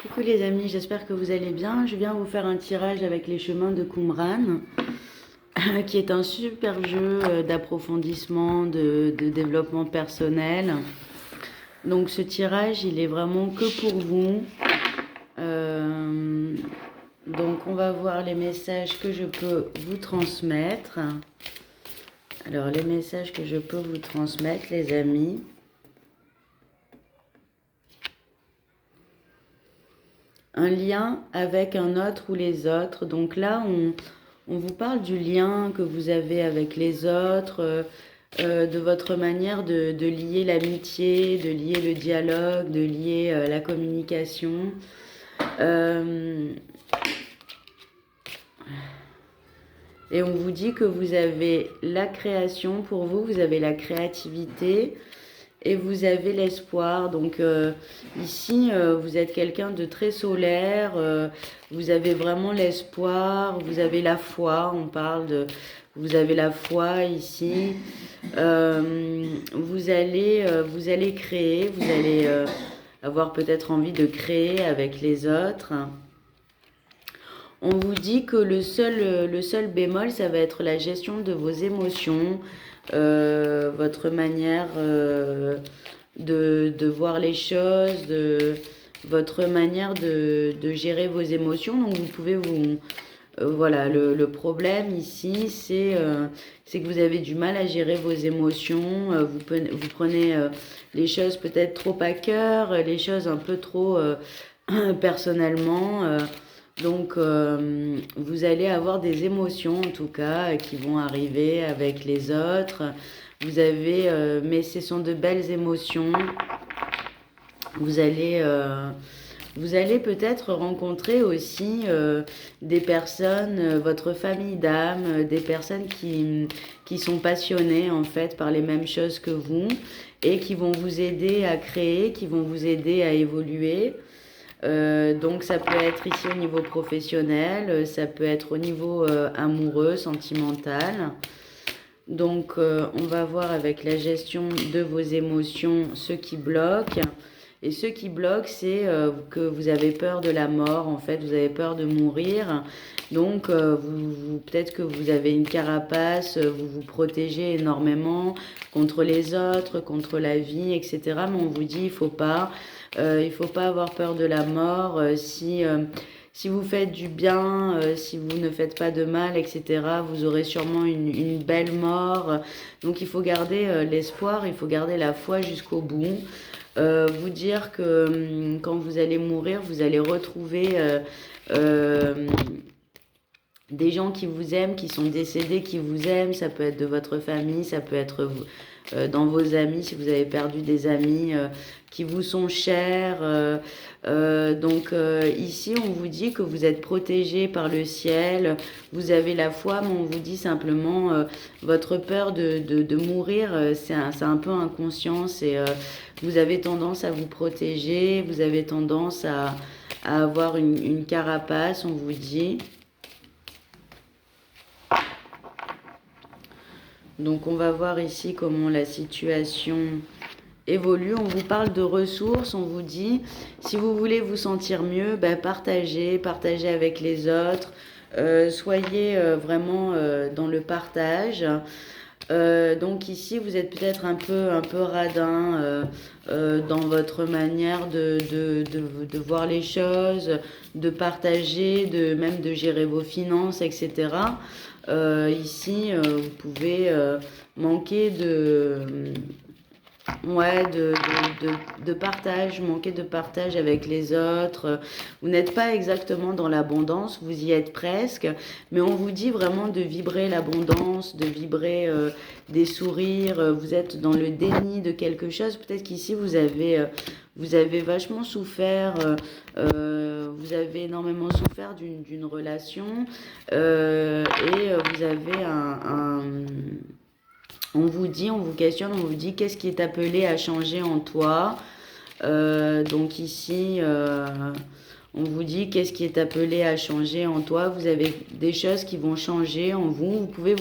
Coucou les amis, j'espère que vous allez bien. Je viens vous faire un tirage avec les chemins de Qumran, qui est un super jeu d'approfondissement, de développement personnel. Donc ce tirage, il est vraiment que pour vous. Euh, donc on va voir les messages que je peux vous transmettre. Alors les messages que je peux vous transmettre les amis. Un lien avec un autre ou les autres. Donc là, on vous parle du lien que vous avez avec les autres, de votre manière de lier l'amitié, de lier le dialogue, de lier la communication. Et on vous dit que vous avez la création pour vous, vous avez la créativité et vous avez l'espoir. Donc ici, vous êtes quelqu'un de très solaire, vous avez vraiment l'espoir, vous avez la foi, on parle de... Vous avez la foi ici, vous allez créer, vous allez avoir peut-être envie de créer avec les autres. On vous dit que le seul bémol, ça va être la gestion de vos émotions, votre manière de voir les choses, votre manière de gérer vos émotions. Donc vous pouvez vous... voilà, le problème ici, c'est que vous avez du mal à gérer vos émotions, vous prenez les choses peut-être trop à cœur, les choses un peu trop personnellement. Donc, vous allez avoir des émotions, en tout cas, qui vont arriver avec les autres. Vous avez, mais ce sont de belles émotions. Vous allez peut-être rencontrer aussi des personnes, votre famille d'âme, des personnes qui sont passionnées, en fait, par les mêmes choses que vous et qui vont vous aider à créer, qui vont vous aider à évoluer. Donc ça peut être ici au niveau professionnel, ça peut être au niveau amoureux, sentimental. Donc on va voir avec la gestion de vos émotions ce qui bloque. Et ce qui bloque, c'est que vous avez peur de la mort, en fait, vous avez peur de mourir. Donc peut-être que vous avez une carapace, vous vous protégez énormément contre les autres, contre la vie, etc. Mais on vous dit, il faut pas avoir peur de la mort. Si vous faites du bien, si vous ne faites pas de mal, etc., vous aurez sûrement une belle mort. Donc il faut garder l'espoir, il faut garder la foi jusqu'au bout. Vous dire que quand vous allez mourir, vous allez retrouver des gens qui vous aiment, qui sont décédés, qui vous aiment. Ça peut être de votre famille, ça peut être dans vos amis, si vous avez perdu des amis qui vous sont chers. Donc ici, on vous dit que vous êtes protégé par le ciel, vous avez la foi, mais on vous dit simplement votre peur de mourir, c'est un peu inconscient, vous avez tendance à vous protéger, vous avez tendance à avoir une carapace, on vous dit. Donc on va voir ici comment la situation évolue. On vous parle de ressources, on vous dit, si vous voulez vous sentir mieux, partagez avec les autres, soyez vraiment dans le partage. Donc ici, vous êtes peut-être un peu radin dans votre manière de voir les choses, de partager, même de gérer vos finances, etc. Ici, vous pouvez manquer manquer de partage avec les autres. Vous n'êtes pas exactement dans l'abondance, vous y êtes presque, mais on vous dit vraiment de vibrer l'abondance, de vibrer des sourires. Vous êtes dans le déni de quelque chose. Peut-être qu'ici vous avez vachement souffert, vous avez énormément souffert d'une relation et vous avez on vous dit, on vous questionne, on vous dit qu'est-ce qui est appelé à changer en toi. Donc ici, on vous dit qu'est-ce qui est appelé à changer en toi. Vous avez des choses qui vont changer en vous. Vous pouvez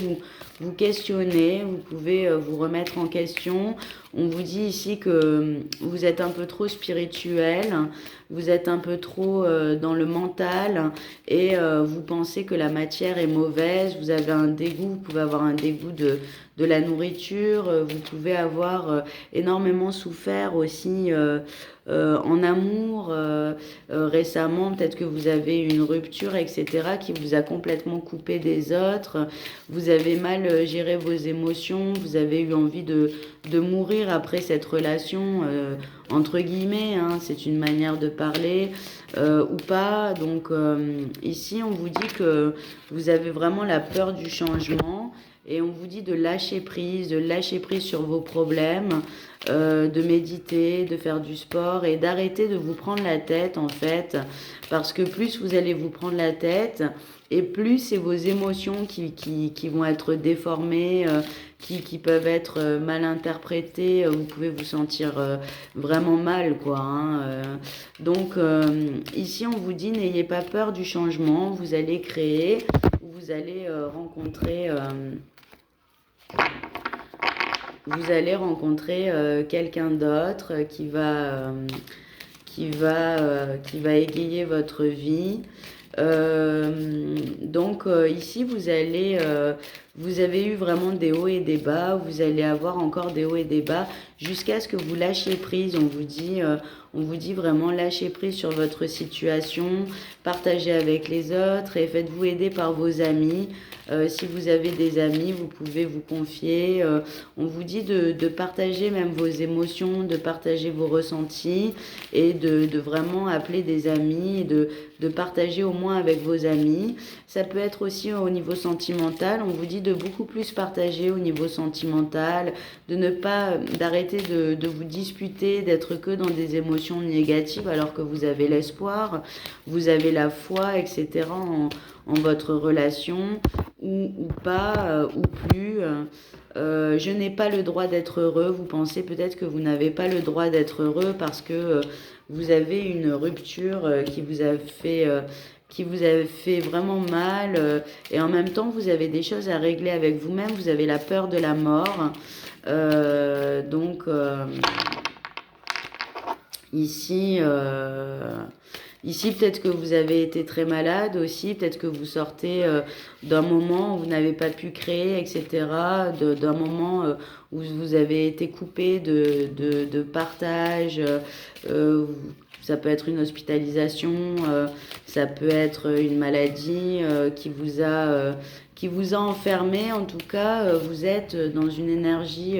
vous questionner, vous pouvez vous remettre en question. On vous dit ici que vous êtes un peu trop spirituel, vous êtes un peu trop dans le mental et vous pensez que la matière est mauvaise, vous avez un dégoût, vous pouvez avoir un dégoût de la nourriture, vous pouvez avoir énormément souffert aussi en amour récemment, peut-être que vous avez une rupture, etc., qui vous a complètement coupé des autres, vous avez mal géré vos émotions, vous avez eu envie de mourir après cette relation, entre guillemets, hein, c'est une manière de parler, ou pas. Donc ici, on vous dit que vous avez vraiment la peur du changement. Et on vous dit de lâcher prise sur vos problèmes, de méditer, de faire du sport et d'arrêter de vous prendre la tête en fait. Parce que plus vous allez vous prendre la tête et plus c'est vos émotions qui vont être déformées, qui peuvent être mal interprétées. Vous pouvez vous sentir vraiment mal quoi. Hein, donc ici on vous dit n'ayez pas peur du changement, vous allez créer, vous allez rencontrer... vous allez rencontrer quelqu'un d'autre qui va égayer votre vie. Donc ici vous avez eu vraiment des hauts et des bas, vous allez avoir encore des hauts et des bas jusqu'à ce que vous lâchiez prise. On vous dit vraiment lâchez prise sur votre situation, partagez avec les autres et faites-vous aider par vos amis. Si vous avez des amis, vous pouvez vous confier. On vous dit de partager même vos émotions, de partager vos ressentis et de vraiment appeler des amis et de partager au moins avec vos amis. Ça peut être aussi au niveau sentimental. On vous dit de beaucoup plus partager au niveau sentimental, d'arrêter de vous disputer, d'être que dans des émotions négatives alors que vous avez l'espoir, vous avez la foi, etc. en votre relation ou pas ou plus. Je n'ai pas le droit d'être heureux. Vous pensez peut-être que vous n'avez pas le droit d'être heureux parce que vous avez une rupture qui vous a fait vraiment mal et en même temps vous avez des choses à régler avec vous-même. Vous avez la peur de la mort. Donc ici... Ici, peut-être que vous avez été très malade aussi, peut-être que vous sortez d'un moment où vous n'avez pas pu créer, etc., d'un moment où vous avez été coupé de partage. Ça peut être une hospitalisation, ça peut être une maladie qui vous a enfermé. En tout cas, vous êtes dans une énergie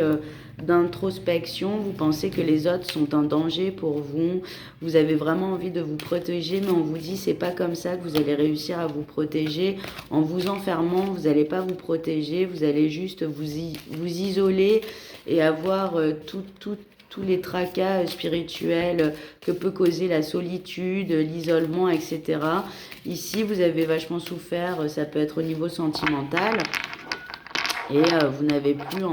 d'introspection, vous pensez que les autres sont un danger pour vous, vous avez vraiment envie de vous protéger, mais on vous dit c'est pas comme ça que vous allez réussir à vous protéger. En vous enfermant, vous n'allez pas vous protéger, vous allez juste vous isoler et avoir tous les tracas spirituels que peut causer la solitude, l'isolement, etc. Ici, vous avez vachement souffert, ça peut être au niveau sentimental, et vous n'avez plus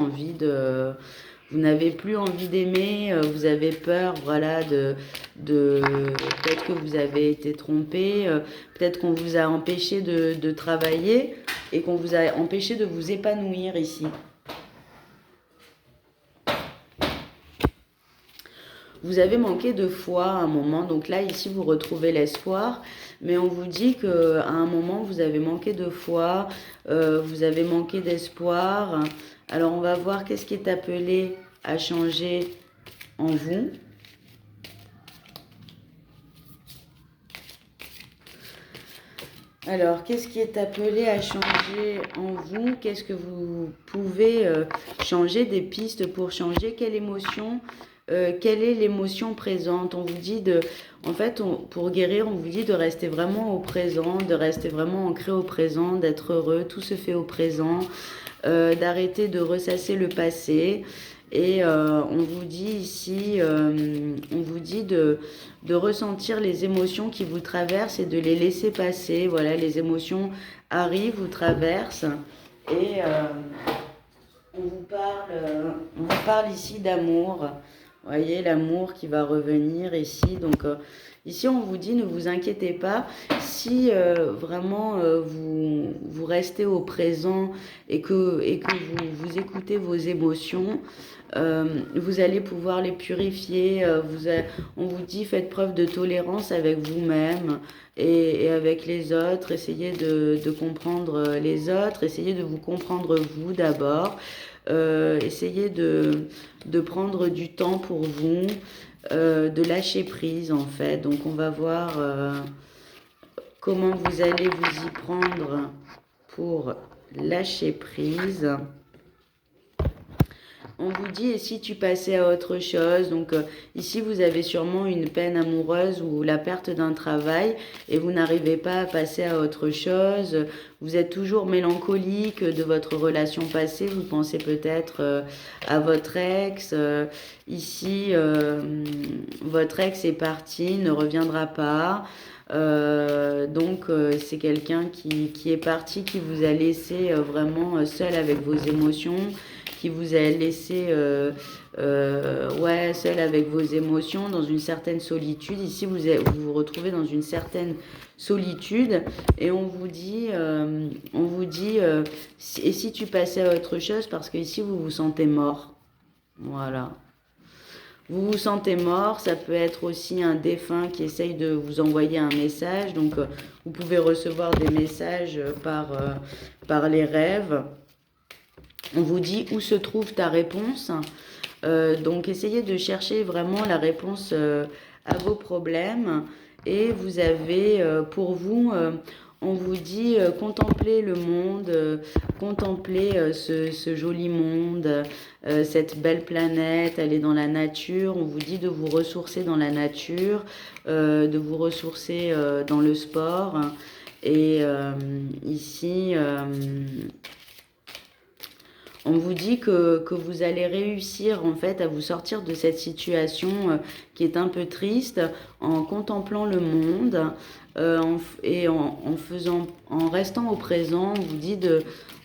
envie d'aimer, vous avez peur, voilà, peut-être que vous avez été trompé, peut-être qu'on vous a empêché de travailler et qu'on vous a empêché de vous épanouir ici. Vous avez manqué de foi à un moment, donc là, ici, vous retrouvez l'espoir, mais on vous dit qu'à un moment, vous avez manqué de foi, vous avez manqué d'espoir. Alors, on va voir qu'est-ce qui est appelé à changer en vous. Alors, qu'est-ce qui est appelé à changer en vous? Qu'est-ce que vous pouvez changer, des pistes pour changer? Quelle est l'émotion présente? On vous dit pour guérir, on vous dit de rester vraiment au présent, de rester vraiment ancré au présent, d'être heureux, tout se fait au présent, d'arrêter de ressasser le passé. Et on vous dit ici, on vous dit de ressentir les émotions qui vous traversent et de les laisser passer. Voilà, les émotions arrivent, vous traversent. Et on vous parle ici d'amour. Voyez l'amour qui va revenir ici. Donc ici, on vous dit, ne vous inquiétez pas. Si vraiment vous restez au présent et que vous écoutez vos émotions, vous allez pouvoir les purifier. On vous dit, faites preuve de tolérance avec vous-même et avec les autres. Essayez de comprendre les autres. Essayez de vous comprendre vous d'abord. Essayez de prendre du temps pour vous, de lâcher prise en fait. Donc on va voir comment vous allez vous y prendre pour lâcher prise. On vous dit, et si tu passais à autre chose? Donc ici, vous avez sûrement une peine amoureuse ou la perte d'un travail et vous n'arrivez pas à passer à autre chose. Vous êtes toujours mélancolique de votre relation passée. Vous pensez peut-être à votre ex. Ici, votre ex est parti, ne reviendra pas. Donc c'est quelqu'un qui est parti, qui vous a laissé vraiment seul avec vos émotions, qui vous a laissé ouais, seul avec vos émotions, dans une certaine solitude. Ici, vous vous retrouvez dans une certaine solitude et on vous dit, et si tu passais à autre chose, parce que ici, vous vous sentez mort. Voilà. Vous vous sentez mort, ça peut être aussi un défunt qui essaye de vous envoyer un message. Donc, vous pouvez recevoir des messages par les rêves. On vous dit où se trouve ta réponse. Donc, essayez de chercher vraiment la réponse à vos problèmes. Et vous avez, pour vous, on vous dit contempler le monde, contempler ce joli monde, cette belle planète, aller dans la nature. On vous dit de vous ressourcer dans la nature, de vous ressourcer dans le sport. Et ici, on vous dit que vous allez réussir en fait à vous sortir de cette situation qui est un peu triste en contemplant le monde en restant au présent.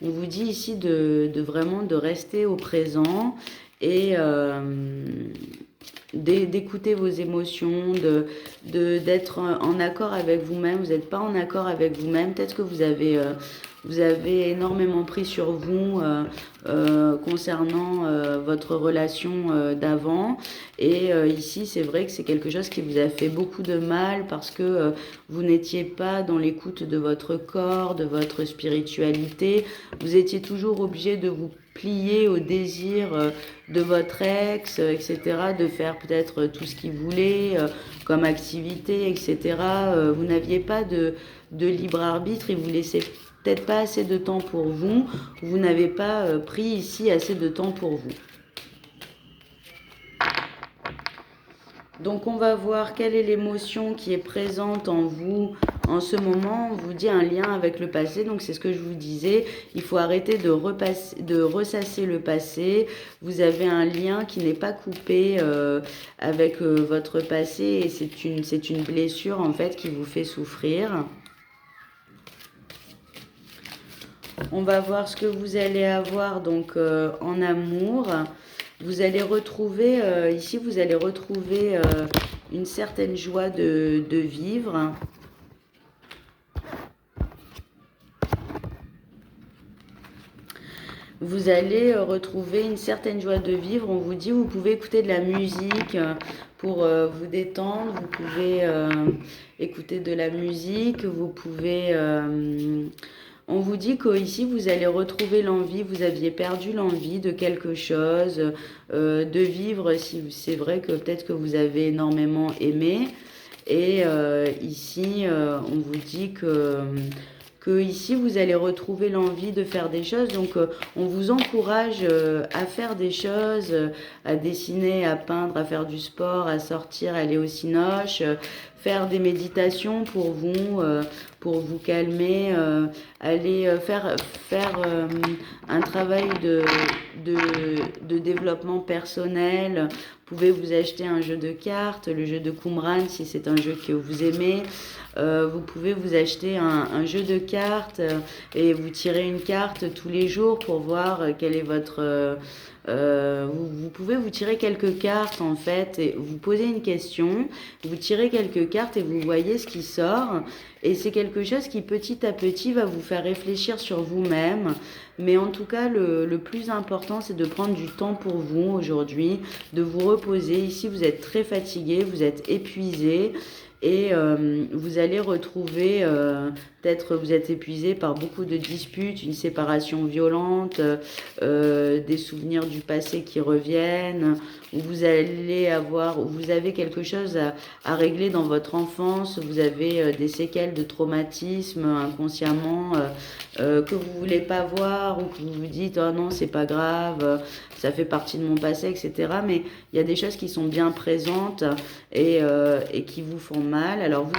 On vous dit ici de vraiment de rester au présent et d'écouter vos émotions, d'être en accord avec vous-même. Vous n'êtes pas en accord avec vous-même. Peut-être que vous avez énormément pris sur vous concernant votre relation d'avant. Et ici, c'est vrai que c'est quelque chose qui vous a fait beaucoup de mal parce que vous n'étiez pas dans l'écoute de votre corps, de votre spiritualité. Vous étiez toujours obligé de vous plier au désir de votre ex, etc., de faire peut-être tout ce qu'il voulait comme activité, etc. Vous n'aviez pas de libre arbitre, il vous laissait peut-être pas assez de temps pour vous, vous n'avez pas pris ici assez de temps pour vous. Donc on va voir quelle est l'émotion qui est présente en vous en ce moment. On vous dit un lien avec le passé, donc c'est ce que je vous disais. Il faut arrêter de ressasser le passé. Vous avez un lien qui n'est pas coupé avec votre passé et c'est une blessure en fait qui vous fait souffrir. On va voir ce que vous allez avoir donc en amour. Vous allez retrouver, ici vous allez retrouver une certaine joie de vivre. Vous allez retrouver une certaine joie de vivre. On vous dit, vous pouvez écouter de la musique pour vous détendre. Vous pouvez écouter de la musique. Vous pouvez... on vous dit qu'ici, vous allez retrouver l'envie, vous aviez perdu l'envie de quelque chose, de vivre. Si, c'est vrai que peut-être que vous avez énormément aimé. Et ici, on vous dit que ici, vous allez retrouver l'envie de faire des choses. Donc, on vous encourage à faire des choses, à dessiner, à peindre, à faire du sport, à sortir, aller au cinoche, faire des méditations pour vous calmer, aller faire un travail de développement personnel. Vous pouvez vous acheter un jeu de cartes, le jeu de Qumran si c'est un jeu que vous aimez. Vous pouvez vous acheter un jeu de cartes et vous tirer une carte tous les jours pour voir quel est Vous pouvez vous tirer quelques cartes en fait, et vous posez une question, vous tirez quelques cartes et vous voyez ce qui sort. Et c'est quelque chose qui petit à petit va vous faire réfléchir sur vous-même. Mais en tout cas, le plus important, c'est de prendre du temps pour vous aujourd'hui, de vous reposer. Ici, vous êtes très fatigué, vous êtes épuisé. Et vous allez retrouver, peut-être vous êtes épuisé par beaucoup de disputes, une séparation violente, des souvenirs du passé qui reviennent, où vous allez avoir, où vous avez quelque chose à régler dans votre enfance, vous avez des séquelles de traumatisme inconsciemment que vous voulez pas voir ou que vous vous dites oh non c'est pas grave, ça fait partie de mon passé, etc. Mais il y a des choses qui sont bien présentes et qui vous font mal. Alors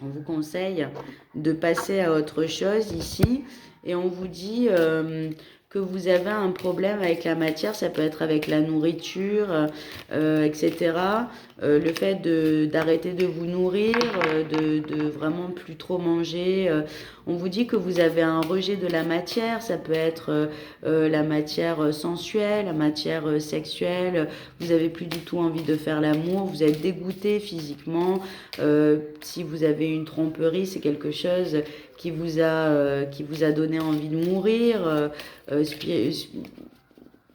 on vous conseille de passer à autre chose ici et on vous dit que vous avez un problème avec la matière, ça peut être avec la nourriture, etc. Le fait d'arrêter de vous nourrir, de vraiment plus trop manger. On vous dit que vous avez un rejet de la matière, ça peut être la matière sensuelle, la matière sexuelle. Vous avez plus du tout envie de faire l'amour, vous êtes dégoûté physiquement. Si vous avez une tromperie, c'est quelque chose qui vous a donné envie de mourir.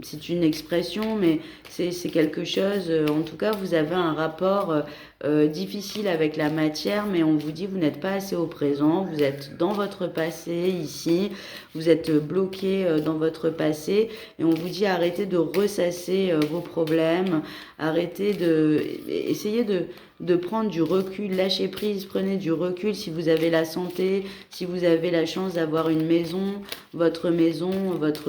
C'est une expression, mais c'est quelque chose, en tout cas, vous avez un rapport difficile avec la matière, mais on vous dit vous n'êtes pas assez au présent, vous êtes dans votre passé ici, vous êtes bloqué dans votre passé, et on vous dit arrêtez de ressasser vos problèmes, essayez de prendre du recul, lâchez prise, prenez du recul si vous avez la santé, si vous avez la chance d'avoir une maison, votre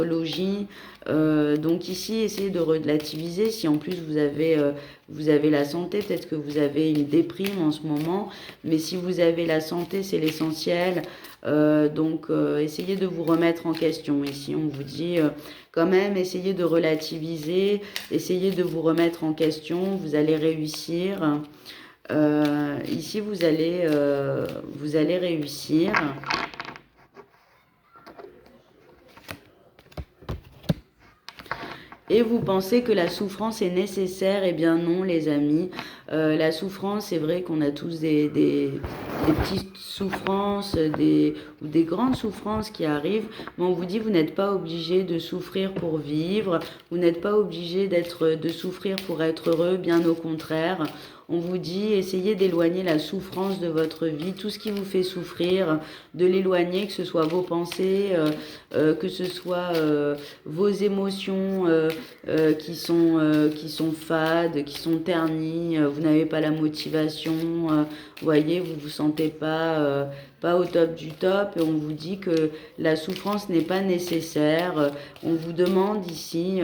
logis. Donc ici, essayez de relativiser. Si en plus vous avez la santé, peut-être que vous avez une déprime en ce moment, mais si vous avez la santé, c'est l'essentiel. Donc essayez de vous remettre en question. Ici, on vous dit quand même, essayez de relativiser, essayez de vous remettre en question, vous allez réussir. Ici, vous allez réussir. Et vous pensez que la souffrance est nécessaire? Eh bien non, les amis. La souffrance, c'est vrai qu'on a tous des petites souffrances, ou des grandes souffrances qui arrivent. Mais on vous dit, vous n'êtes pas obligé de souffrir pour vivre. Vous n'êtes pas obligé de souffrir pour être heureux. Bien au contraire. On vous dit, essayez d'éloigner la souffrance de votre vie, tout ce qui vous fait souffrir, de l'éloigner, que ce soit vos pensées, que ce soit vos émotions qui sont fades, qui sont ternies, vous n'avez pas la motivation, vous voyez, vous vous sentez pas au top du top, et on vous dit que la souffrance n'est pas nécessaire. On vous demande ici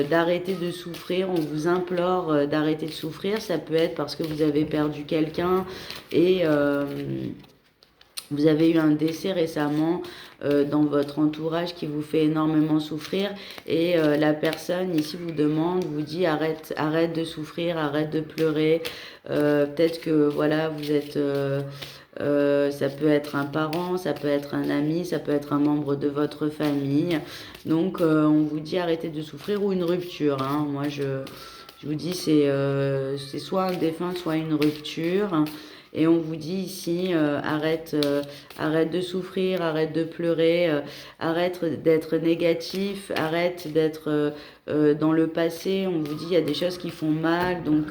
d'arrêter de souffrir, on vous implore d'arrêter de souffrir. Ça peut être parce que vous avez perdu quelqu'un et vous avez eu un décès récemment dans votre entourage qui vous fait énormément souffrir, et la personne ici vous dit arrête de souffrir, arrête de pleurer. Peut-être que voilà, vous êtes ça peut être un parent, ça peut être un ami, ça peut être un membre de votre famille. Donc on vous dit arrêtez de souffrir, ou une rupture, hein. Moi je vous dis c'est soit un défunt, soit une rupture. Et on vous dit ici, arrête de souffrir, arrête de pleurer, arrête d'être négatif, arrête d'être dans le passé. On vous dit, il y a des choses qui font mal, donc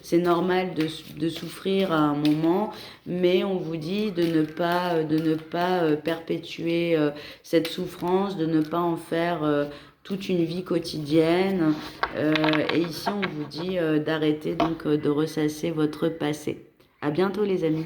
c'est normal de souffrir à un moment, mais on vous dit de ne pas perpétuer cette souffrance, de ne pas en faire toute une vie quotidienne. Et ici, on vous dit d'arrêter donc de ressasser votre passé. À bientôt les amis.